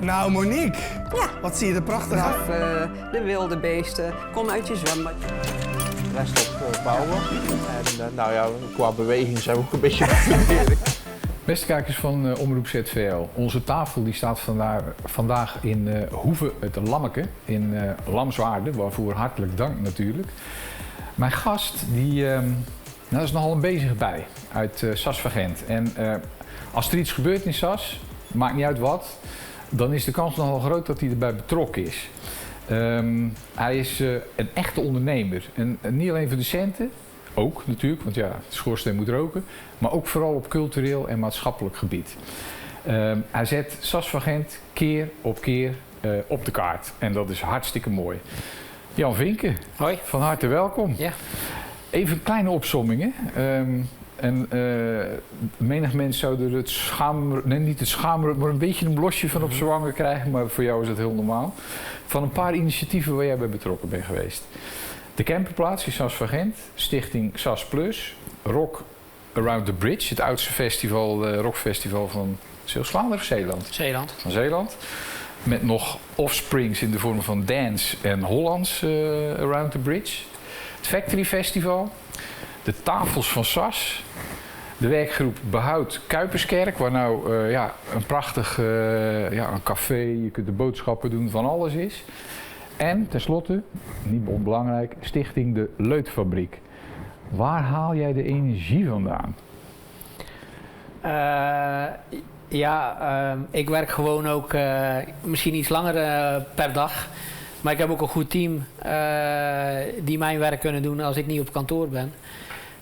Nou, Monique. Ja. Wat zie je er prachtig uit. Raffen, de wilde beesten. Kom uit je zwembad. De rest op bouwen. En nou ja, qua beweging zijn we ook een beetje verleden. Beste kijkers van Omroep ZVL. Onze tafel die staat vandaag in Hoeve het Lammeke in Lamswaarde, waarvoor hartelijk dank natuurlijk. Mijn gast die, dat is nogal een bezige bij uit SAS van Gent. En als er iets gebeurt in SAS, maakt niet uit wat, dan is de kans nogal groot dat hij erbij betrokken is. Hij is een echte ondernemer. En niet alleen voor de centen, ook natuurlijk, want ja, de schoorsteen moet roken, maar ook vooral op cultureel en maatschappelijk gebied. Hij zet SAS van Gent keer op keer op de kaart. En dat is hartstikke mooi. Jan Vinken, hoi. Van harte welkom. Ja. Even een kleine opsomming. Menig mens zou er het schaam, nee, niet het schaam, maar een beetje een blosje van op zijn wangen krijgen, maar voor jou is dat heel normaal. Van een paar initiatieven waar jij bij betrokken bent geweest. De camperplaats in SAS van Gent, stichting SAS Plus, Rock Around the Bridge, het oudste festival, rockfestival van Zeeuws-Vlaanderen of Zeeland? Zeeland. Van Zeeland. Met nog offsprings in de vorm van dance en Hollands Around the Bridge. Het Factory Festival, de tafels van SAS, de werkgroep Behoud Kuiperskerk, waar nou een prachtig een café, je kunt de boodschappen doen, van alles is. En tenslotte, niet onbelangrijk, stichting De Leutfabriek. Waar haal jij de energie vandaan? Ik werk gewoon ook misschien iets langer per dag. Maar ik heb ook een goed team die mijn werk kunnen doen als ik niet op kantoor ben.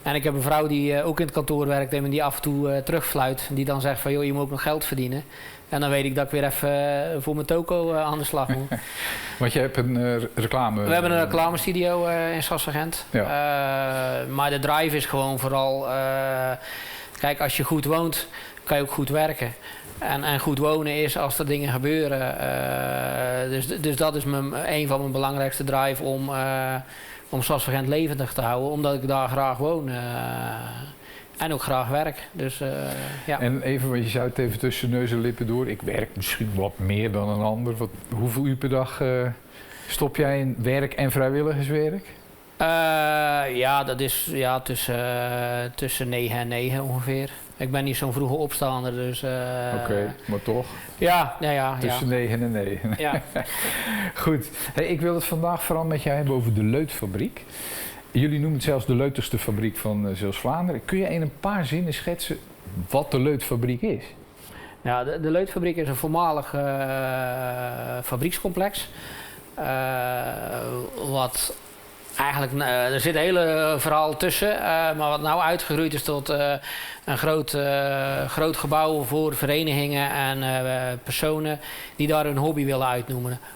En ik heb een vrouw die ook in het kantoor werkt en die af en toe terugfluit. Die dan zegt van, joh, je moet ook nog geld verdienen. En dan weet ik dat ik weer even voor mijn toko aan de slag moet. Want je hebt een reclame... We hebben een reclamestudio in SAS van Gent. Ja. Maar de drive is gewoon vooral... kijk, als je goed woont, kan je ook goed werken. En goed wonen is als er dingen gebeuren. Dus dat is een van mijn belangrijkste drive om SAS van Gent levendig te houden. Omdat ik daar graag woon. En ook graag werk. Dus, ja. En even, want je zei het even tussen neus en lippen door. Ik werk misschien wat meer dan een ander. Hoeveel uur per dag stop jij in werk en vrijwilligerswerk? Dat is tussen 9 en 9 ongeveer. Ik ben niet zo'n vroege opstaander, dus... Oké, maar toch? Ja. Tussen 9 en 9. Ja. Goed. Hey, ik wil het vandaag vooral met jou hebben over de Leutfabriek. Jullie noemen het zelfs de leutigste fabriek van Zeeuws-Vlaanderen. Kun je in een paar zinnen schetsen wat de Leutfabriek is? Ja, de Leutfabriek is een voormalig fabriekscomplex. Wat eigenlijk, er zit een hele verhaal tussen, maar wat nou uitgegroeid is tot een groot gebouw voor verenigingen en personen die daar hun hobby willen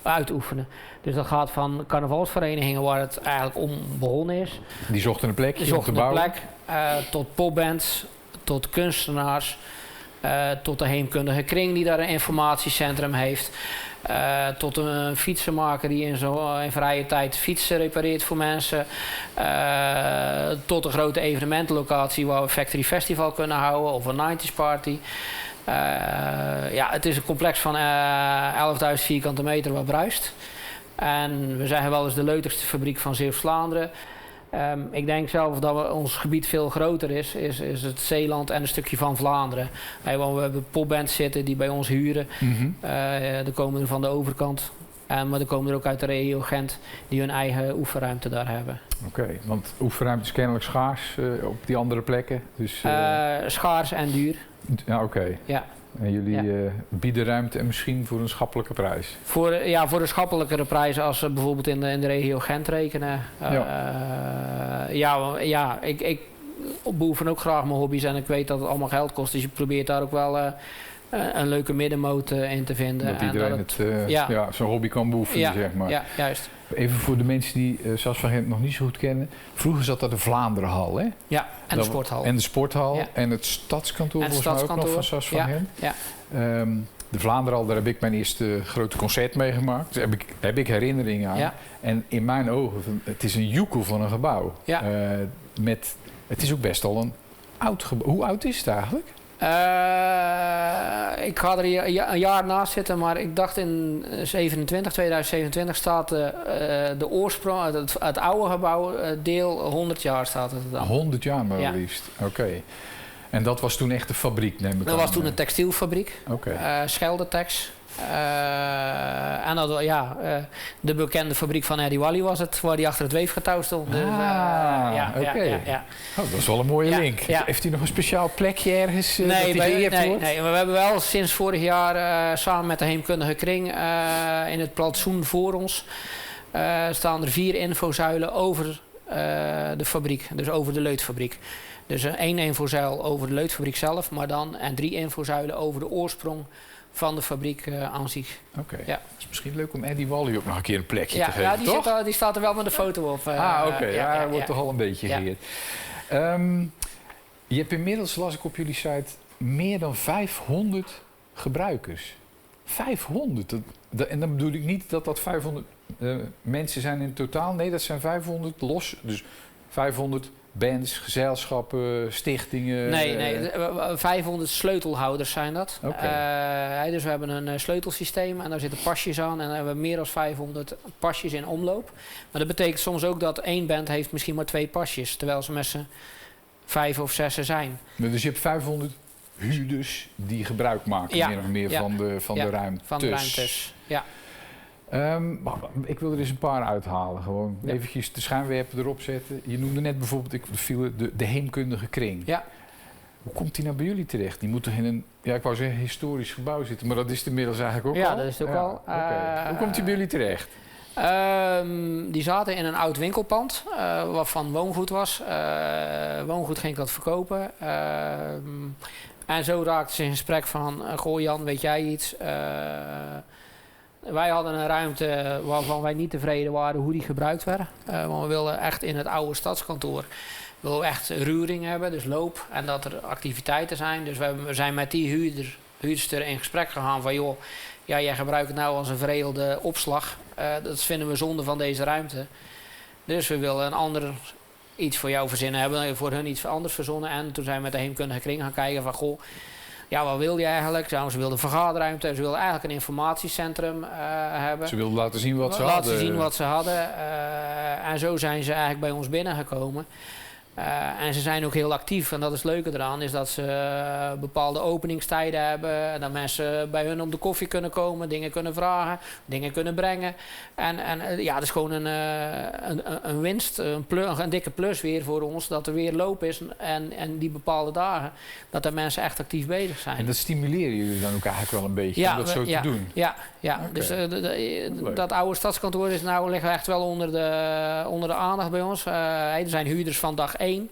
uitoefenen. Dus dat gaat van carnavalsverenigingen waar het eigenlijk om begonnen is. Die zochten een plekje om te bouwen? Plek, tot popbands, tot kunstenaars, tot de heemkundige kring die daar een informatiecentrum heeft. Tot een fietsenmaker die in vrije tijd fietsen repareert voor mensen. Tot een grote evenementenlocatie waar we Factory Festival kunnen houden of een 90s party. Het is een complex van 11.000 vierkante meter wat bruist. En we zeggen wel eens de leutigste fabriek van Zeeuws-Vlaanderen. Ik denk zelf dat ons gebied veel groter is het Zeeland en een stukje van Vlaanderen. We hebben popbands zitten die bij ons huren. Er komen er van de overkant. Maar er komen er ook uit de regio Gent die hun eigen oefenruimte daar hebben. Oké, want oefenruimte is kennelijk schaars op die andere plekken. Dus, schaars en duur. Ja, oké. Ja. En jullie bieden ruimte en misschien voor een schappelijke prijs? Voor een schappelijkere prijs als we bijvoorbeeld in de regio Gent rekenen. Ik beoefen ook graag mijn hobby's en ik weet dat het allemaal geld kost. Dus je probeert daar ook wel een leuke middenmoot in te vinden. Dat iedereen zijn hobby kan beoefenen, zeg maar. Ja, juist. Even voor de mensen die SAS van Gent nog niet zo goed kennen. Vroeger zat dat de Vlaanderenhal, hè? Ja, en de sporthal. En de sporthal en het stadskantoor volgens mij ook nog van SAS van Gent. Ja. De Vlaanderenhal, daar heb ik mijn eerste grote concert meegemaakt. Daar heb ik herinneringen aan. Ja. En in mijn ogen, het is een joekel van een gebouw. Ja. Het is ook best al een oud gebouw. Hoe oud is het eigenlijk? Ik ga er een jaar naast zitten, maar ik dacht in 2027 staat de oorsprong, het oude gebouw, deel 100 jaar staat het dan. 100 jaar maar Ja. liefst. Oké. En dat was toen echt de fabriek, neem ik aan. Dat was toen een textielfabriek, Oké. Scheldetex. En dat, de bekende fabriek van Eddie Wally was het, waar die achter het weefgetouw stond. Dus, oké. ja. Oh, dat is wel een mooie Ja, link. ja. Heeft u nog een speciaal plekje ergens dat Nee, die geëerd wordt? nee, we hebben wel sinds vorig jaar samen met de Heemkundige Kring in het plantsoen voor ons staan er 4 infozuilen over de fabriek, dus over de leutfabriek. Dus 1 infozuil over de leutfabriek zelf, maar dan en 3 infozuilen over de oorsprong van de fabriek aan zich. Oké. Ja. Het is misschien leuk om Eddie Wally ook nog een keer een plekje te geven, Ja, die, toch? die staat er wel met een foto op. Oké. Hij wordt toch al een beetje Ja. geëerd. Je hebt inmiddels, las ik op jullie site, meer dan 500 gebruikers. 500? En dan bedoel ik niet dat 500 mensen zijn in totaal. Nee, dat zijn 500 los. Dus 500 bands, gezelschappen, stichtingen. Nee, 500 sleutelhouders zijn dat. Oké. Dus we hebben een sleutelsysteem en daar zitten pasjes aan. En dan hebben we meer dan 500 pasjes in omloop. Maar dat betekent soms ook dat 1 band heeft misschien maar 2 pasjes. Terwijl ze met z'n 5 of 6 zijn. Dus je hebt 500 huurders die gebruik maken, Ja, meer of meer ja. van de ruimtes. Van de ruimtes. Ja. Maar ik wil er eens een paar uithalen. Gewoon eventjes de schijnwerper erop zetten. Je noemde net bijvoorbeeld, ik viel de Heemkundige Kring. Ja. Hoe komt die nou bij jullie terecht? Die moet toch in een, ik wou zeggen historisch gebouw zitten, maar dat is het inmiddels eigenlijk ook al? Ja, dat is het ook al. Oké. Hoe komt die bij jullie terecht? Die zaten in een oud winkelpand, wat van woongoed was. Woongoed ging dat verkopen. En zo raakten ze in gesprek van, goh Jan, weet jij iets? Wij hadden een ruimte waarvan wij niet tevreden waren hoe die gebruikt werd. Want we wilden echt in het oude stadskantoor willen we echt ruring hebben, dus loop. En dat er activiteiten zijn. Dus we zijn met die huurster in gesprek gegaan van joh, ja, jij gebruikt het nou als een veredelde opslag. Dat vinden we zonde van deze ruimte. Dus we willen een ander iets voor jou verzinnen hebben, voor hun iets anders verzonnen. En toen zijn we met de Heemkundige Kring gaan kijken van goh, ja, wat wil je eigenlijk? Ze wilden een vergaderruimte, ze wilden eigenlijk een informatiecentrum hebben. Ze wilden laten zien wat ze Laten hadden. zien wat ze hadden. En zo zijn ze eigenlijk bij ons binnengekomen. En ze zijn ook heel actief. En dat is het leuke eraan, is dat ze bepaalde openingstijden hebben. En dat mensen bij hun op de koffie kunnen komen, dingen kunnen vragen, dingen kunnen brengen. En ja, het is gewoon een winst, een dikke plus weer voor ons. Dat er weer loop is en die bepaalde dagen, dat er mensen echt actief bezig zijn. En dat stimuleren jullie dan ook eigenlijk wel een beetje om dat zo te doen? Ja. Oké. Dus dat oude stadskantoor ligt echt wel onder de aandacht bij ons. Er zijn huurders van dag 1.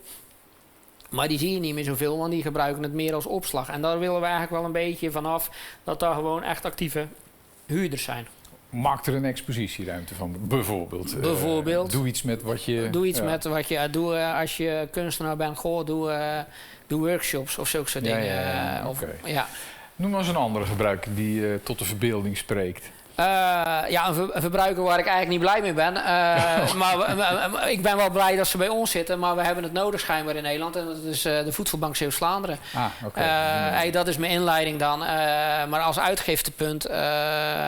Maar die zie je niet meer zoveel, want die gebruiken het meer als opslag. En daar willen we eigenlijk wel een beetje vanaf dat daar gewoon echt actieve huurders zijn. Maak er een expositieruimte van, bijvoorbeeld. Bijvoorbeeld. Doe iets met wat je... Doe iets met wat je... Doe als je kunstenaar bent, doe workshops of zulke soort dingen. Oké. Noem maar eens een andere gebruiker die tot de verbeelding spreekt. Een verbruiker waar ik eigenlijk niet blij mee ben. Maar ik ben wel blij dat ze bij ons zitten. Maar we hebben het nodig schijnbaar in Nederland. En dat is de Voedselbank Zeeuws-Vlaanderen. Dat is mijn inleiding dan. Maar als uitgiftepunt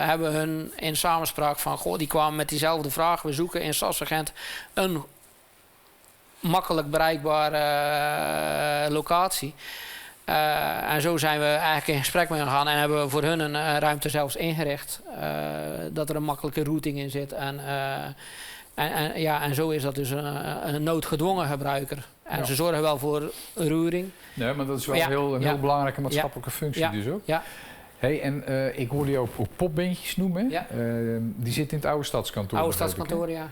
hebben we hun in samenspraak van... Goh, die kwamen met diezelfde vraag. We zoeken in Sassegent een makkelijk bereikbare locatie. En zo zijn we eigenlijk in gesprek mee gegaan en hebben we voor hun een ruimte zelfs ingericht. Dat er een makkelijke routing in zit. En zo is dat dus een noodgedwongen gebruiker. En ze zorgen wel voor roering. Nee, maar dat is wel een heel belangrijke maatschappelijke functie dus ook. Ja. Hey, en ik hoorde jou ook popbeentjes noemen. Ja. Die zitten in het oude stadskantoor. Oude stadskantoor, ja.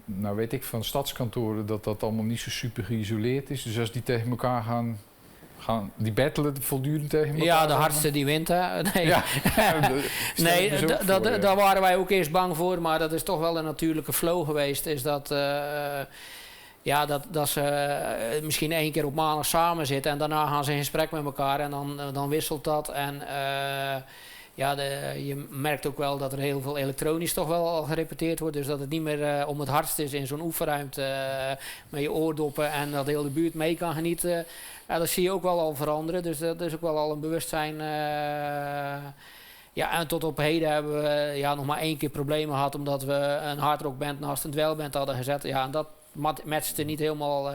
Nou weet ik van stadskantoren dat allemaal niet zo super geïsoleerd is. Dus als die tegen elkaar gaan die battelen voortdurend tegen elkaar? Ja, de hardste die wint, hè? Nee, daar daar waren wij ook eerst bang voor. Maar dat is toch wel een natuurlijke flow geweest. Is dat... dat ze misschien 1 keer op maandag samen zitten en daarna gaan ze in gesprek met elkaar en dan wisselt dat. En ja, je merkt ook wel dat er heel veel elektronisch toch wel al gerepeteerd wordt. Dus dat het niet meer om het hardst is in zo'n oefenruimte met je oordoppen en dat heel de buurt mee kan genieten. Ja, dat zie je ook wel al veranderen. Dus dat is ook wel al een bewustzijn. Ja, en tot op heden hebben we nog maar 1 keer problemen gehad omdat we een hardrockband naast een dweilband hadden gezet. Ja, en dat matchte niet helemaal.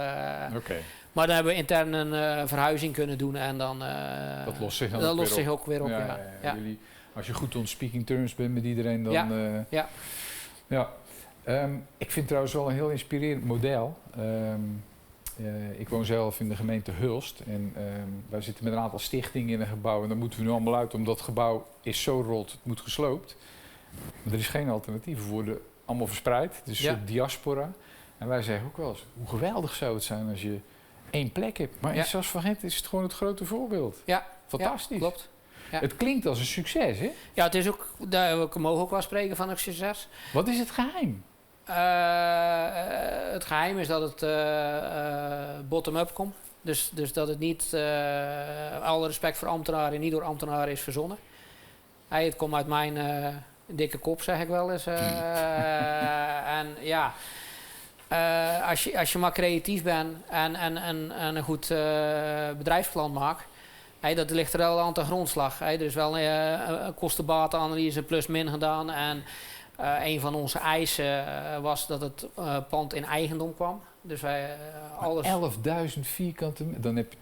Oké. Maar dan hebben we intern een verhuizing kunnen doen en dan Dat lost zich dan dat ook lost weer zich op. ook weer op. Ja. Ja. Jullie, als je goed on speaking terms bent met iedereen, dan... Ja. Ja. Ik vind trouwens wel een heel inspirerend model. Ik woon zelf in de gemeente Hulst en wij zitten met een aantal stichtingen in een gebouw en daar moeten we nu allemaal uit, omdat het gebouw is zo rot, het moet gesloopt. Maar er is geen alternatief, we worden allemaal verspreid, het is een soort diaspora. En wij zeggen ook wel eens, hoe geweldig zou het zijn als je 1 plek hebt. Maar in Sasvagent is het gewoon het grote voorbeeld. Ja. Fantastisch. Ja, klopt. Ja. Het klinkt als een succes, hè? Ja, het is ook, we mogen ook wel spreken van een succes. Wat is het geheim? Het geheim is dat het bottom-up komt. Dus dat het niet, alle respect voor ambtenaren, niet door ambtenaren is verzonnen. Het komt uit mijn dikke kop, zeg ik wel eens. En ja, als je maar creatief bent en een goed bedrijfsplan maakt, dat ligt er wel aan de grondslag. Er is wel een kostenbatenanalyse plus-min gedaan. En een van onze eisen was dat het pand in eigendom kwam. Dus wij alles... 11.000 vierkante meter, dan heb je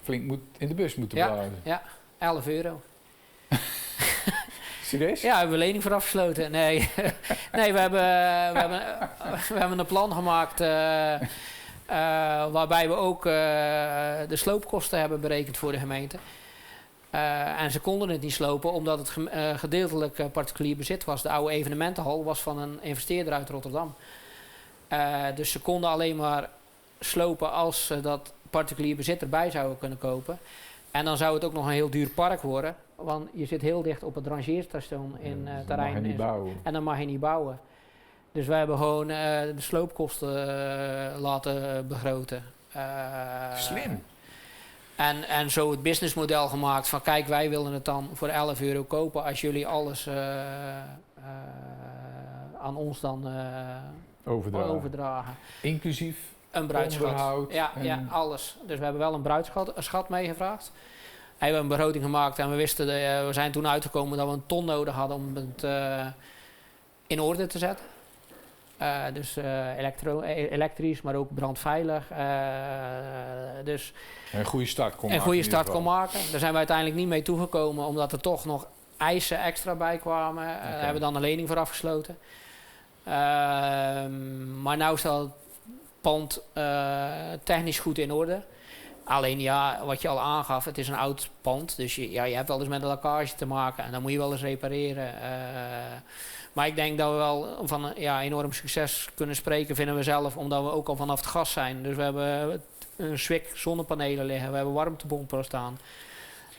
flink in de bus moeten blijven. Ja, €11. Serieus? Ja, hebben we lening voor afgesloten. Nee, nee we hebben een plan gemaakt waarbij we ook de sloopkosten hebben berekend voor de gemeente. En ze konden het niet slopen omdat het gedeeltelijk particulier bezit was. De oude evenementenhal was van een investeerder uit Rotterdam. Dus ze konden alleen maar slopen als ze dat particulier bezit erbij zouden kunnen kopen. En dan zou het ook nog een heel duur park worden. Want je zit heel dicht op het rangeerstation in het terrein. Mag je niet bouwen. En dan mag je niet bouwen. Dus wij hebben gewoon de sloopkosten laten begroten. Slim. En zo het businessmodel gemaakt van kijk, wij willen het dan voor €11 kopen als jullie alles aan ons dan overdragen. Inclusief een bruidschat. onderhoud. Ja, alles. Dus we hebben wel een bruidschat meegevraagd. We hebben een begroting gemaakt en we wisten, we zijn toen uitgekomen dat we een ton nodig hadden om het in orde te zetten. Dus elektrisch, maar ook brandveilig. Dus een goede start kon maken. Een goede start kon maken. Daar zijn we uiteindelijk niet mee toegekomen, omdat er toch nog eisen extra bij kwamen. Daar hebben we dan een lening voor afgesloten. Maar nu staat het pand technisch goed in orde. Alleen ja, wat je al aangaf, het is een oud pand. Dus je hebt wel eens met een lekkage te maken en dan moet je wel eens repareren. Maar ik denk dat we wel van een enorm succes kunnen spreken, vinden we zelf, omdat we ook al vanaf het gas zijn. Dus we hebben een Swik zonnepanelen liggen, we hebben warmtepompen staan.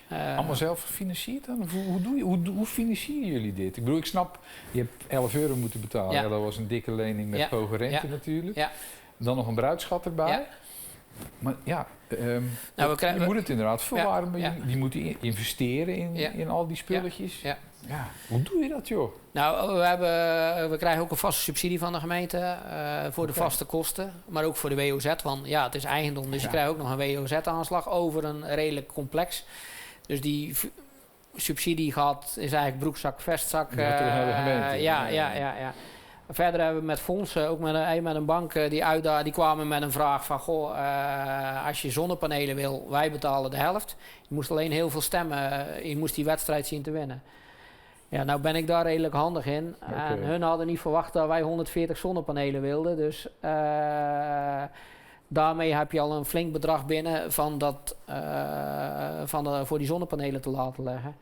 Allemaal zelf gefinancierd dan? Of hoe financieren jullie dit? Ik bedoel, ik snap, je hebt €11 moeten betalen. Ja. Dat was een dikke lening met hoge rente natuurlijk. Ja. Dan nog een bruidschat erbij. Ja. Maar ja, je moet het inderdaad verwarmen. Je moet investeren in al die spulletjes. Ja. Ja. Hoe doe je dat, joh? Nou, we krijgen ook een vaste subsidie van de gemeente voor de vaste kosten. Maar ook voor de WOZ, want ja, het is eigendom. Dus je krijgt ook nog een WOZ-aanslag over een redelijk complex. Dus die subsidie is eigenlijk broekzak, vestzak. Terug naar de gemeente. Ja. Verder hebben we met fondsen, ook met een bank, die kwamen met een vraag van... als je zonnepanelen wil, wij betalen de helft. Je moest alleen heel veel stemmen, je moest die wedstrijd zien te winnen. Ja, nou ben ik daar redelijk handig in. Okay. En hun hadden niet verwacht dat wij 140 zonnepanelen wilden. Dus daarmee heb je al een flink bedrag binnen voor die zonnepanelen te laten leggen.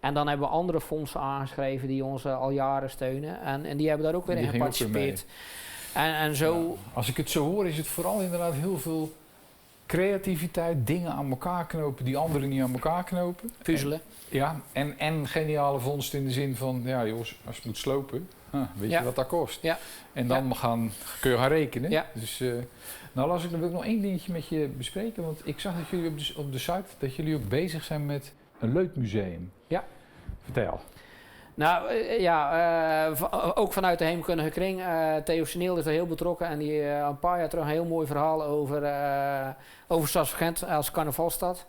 En dan hebben we andere fondsen aangeschreven die ons al jaren steunen. En die hebben daar ook weer in geparticipeerd. En zo... Ja, als ik het zo hoor, is het vooral inderdaad heel veel creativiteit, dingen aan elkaar knopen die anderen niet aan elkaar knopen. Puzzelen. En geniale vondst in de zin van, ja jongens, als je moet slopen, weet je wat dat kost. Ja. En dan kun je gaan rekenen. Ja. Dus, nou wil ik nog één dingetje met je bespreken, want ik zag dat jullie op de site, dat jullie ook bezig zijn met een leutmuseum. Ja. Vertel. Nou ook vanuit de Heemkundige Kring. Theo Seniel is er heel betrokken en die een paar jaar terug een heel mooi verhaal over Stadsvergent als carnavalstad.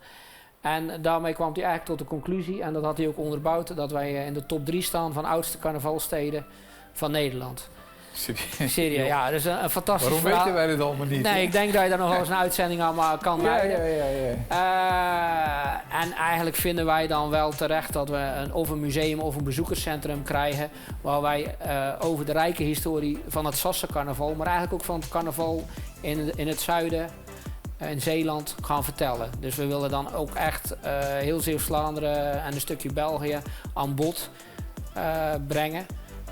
En daarmee kwam hij eigenlijk tot de conclusie, en dat had hij ook onderbouwd, dat wij in de top 3 staan van oudste carnavalsteden van Nederland. Serieus, ja, dat is een fantastisch Waarom verhaal. weten wij dit allemaal niet? Nee, ik denk dat je daar nog wel eens een uitzending aan kan wijden. Ja. En eigenlijk vinden wij dan wel terecht dat we of een museum of een bezoekerscentrum krijgen, waar wij over de rijke historie van het Sassencarnaval, maar eigenlijk ook van het carnaval in het zuiden, in Zeeland, gaan vertellen. Dus we willen dan ook echt heel Zeeuws-Vlaanderen en een stukje België aan bod brengen.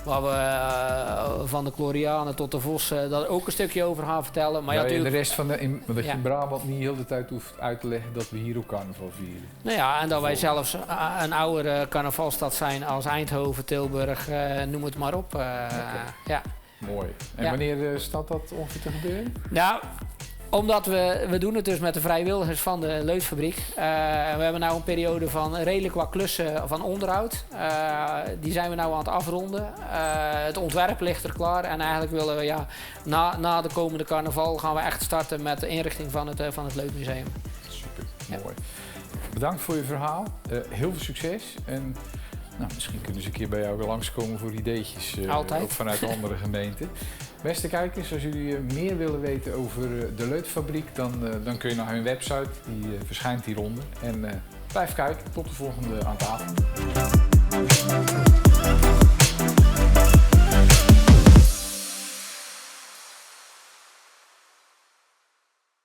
Waar we van de Glorianen tot de Vossen daar ook een stukje over gaan vertellen. Maar Ja, ja, de rest van dat je Ja. in Brabant niet heel de tijd hoeft uit te leggen dat we hier ook carnaval vieren. nou ja, en dat wij zelfs een oudere carnavalstad zijn als Eindhoven, Tilburg, noem het maar op. Ja. Mooi. En Ja. wanneer staat dat ongeveer te gebeuren? Nou, omdat we doen het dus met de vrijwilligers van de Leutfabriek. We hebben nu een periode van redelijk wat klussen van onderhoud. Die zijn we nu aan het afronden. Het ontwerp ligt er klaar en eigenlijk willen we na de komende carnaval gaan we echt starten met de inrichting van het Leutmuseum. Super, Ja. mooi. Bedankt voor je verhaal. Heel veel succes. En nou, misschien kunnen ze een keer bij jou weer langskomen voor ideetjes. Altijd. Ook vanuit andere gemeenten. Beste kijkers, als jullie meer willen weten over de Leutfabriek, dan kun je naar hun website. Die verschijnt hieronder. En blijf kijken. Tot de volgende aan tafel.